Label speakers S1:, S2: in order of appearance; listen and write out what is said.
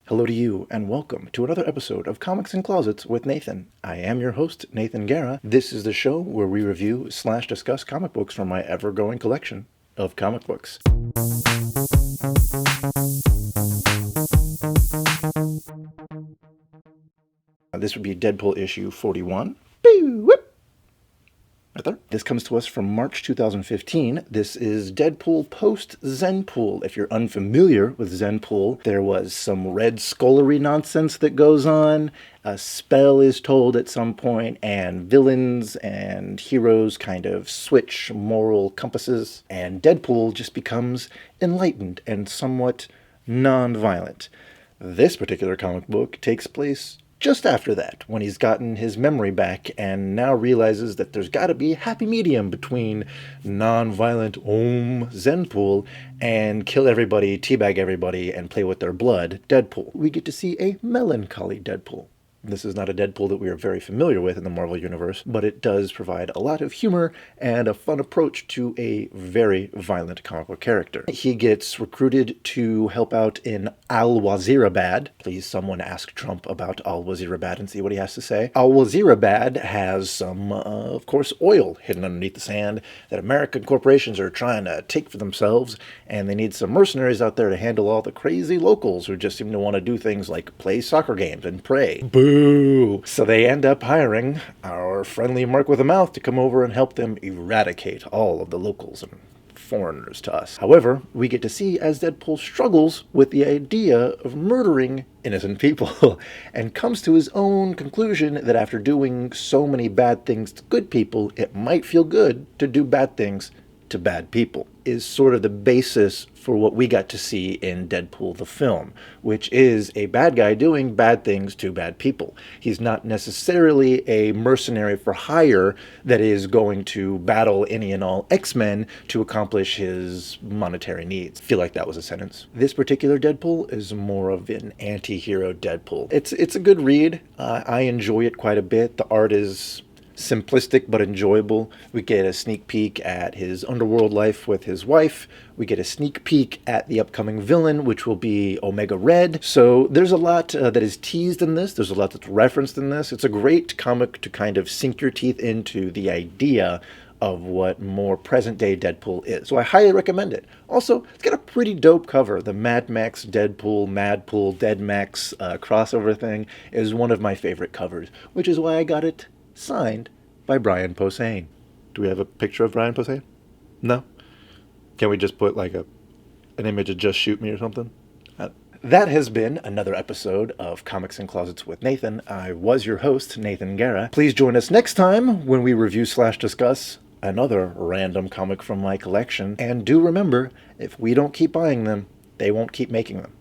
S1: Hello to you, and welcome to another episode of Comics in Closets with Nathan. I am your host, Nathan Guerra. This is the show where we review/discuss comic books from my ever-growing collection of comic books. This would be Deadpool issue 41. Boo, whoop. Right there. This comes to us from March 2015. This is Deadpool post-Zenpool. If you're unfamiliar with Zenpool, there was some red skullery nonsense that goes on. A spell is told at some point, and villains and heroes kind of switch moral compasses, and Deadpool just becomes enlightened and somewhat non-violent. This particular comic book takes place just after that, when he's gotten his memory back and now realizes that there's got to be a happy medium between non-violent Zenpool and kill everybody, teabag everybody, and play with their blood, Deadpool. We get to see a melancholy Deadpool. This is not a Deadpool that we are very familiar with in the Marvel Universe, but it does provide a lot of humor and a fun approach to a very violent comic book character. He gets recruited to help out in Al-Wazirabad. Please someone ask Trump about Al-Wazirabad and see what he has to say. Al-Wazirabad has some, of course, oil hidden underneath the sand that American corporations are trying to take for themselves, and they need some mercenaries out there to handle all the crazy locals who just seem to want to do things like play soccer games and pray. Boo! So they end up hiring our friendly Mark with a mouth to come over and help them eradicate all of the locals and foreigners to us. However, we get to see as Deadpool struggles with the idea of murdering innocent people and comes to his own conclusion that after doing so many bad things to good people, it might feel good to do bad things to bad people, is sort of the basis for what we got to see in Deadpool the film, which is a bad guy doing bad things to bad people. He's not necessarily a mercenary for hire that is going to battle any and all X-Men to accomplish his monetary needs. I feel like that was a sentence. This particular Deadpool is more of an anti-hero Deadpool. It's a good read. I enjoy it quite a bit. The art is simplistic but enjoyable. We get a sneak peek at his underworld life with his wife. We get a sneak peek at the upcoming villain, which will be Omega Red. So there's a lot that is teased in this. There's a lot that's referenced in this. It's a great comic to kind of sink your teeth into the idea of what more present-day Deadpool is. So I highly recommend it. Also, it's got a pretty dope cover. The Mad Max Deadpool, Madpool, Dead Max crossover thing is one of my favorite covers, which is why I got it signed by Brian Posehn. Do we have a picture of Brian Posehn? No? Can we just put like an image of Just Shoot Me or something? That has been another episode of Comics in Closets with Nathan. I was your host, Nathan Guerra. Please join us next time when we review/discuss another random comic from my collection. And do remember, if we don't keep buying them, they won't keep making them.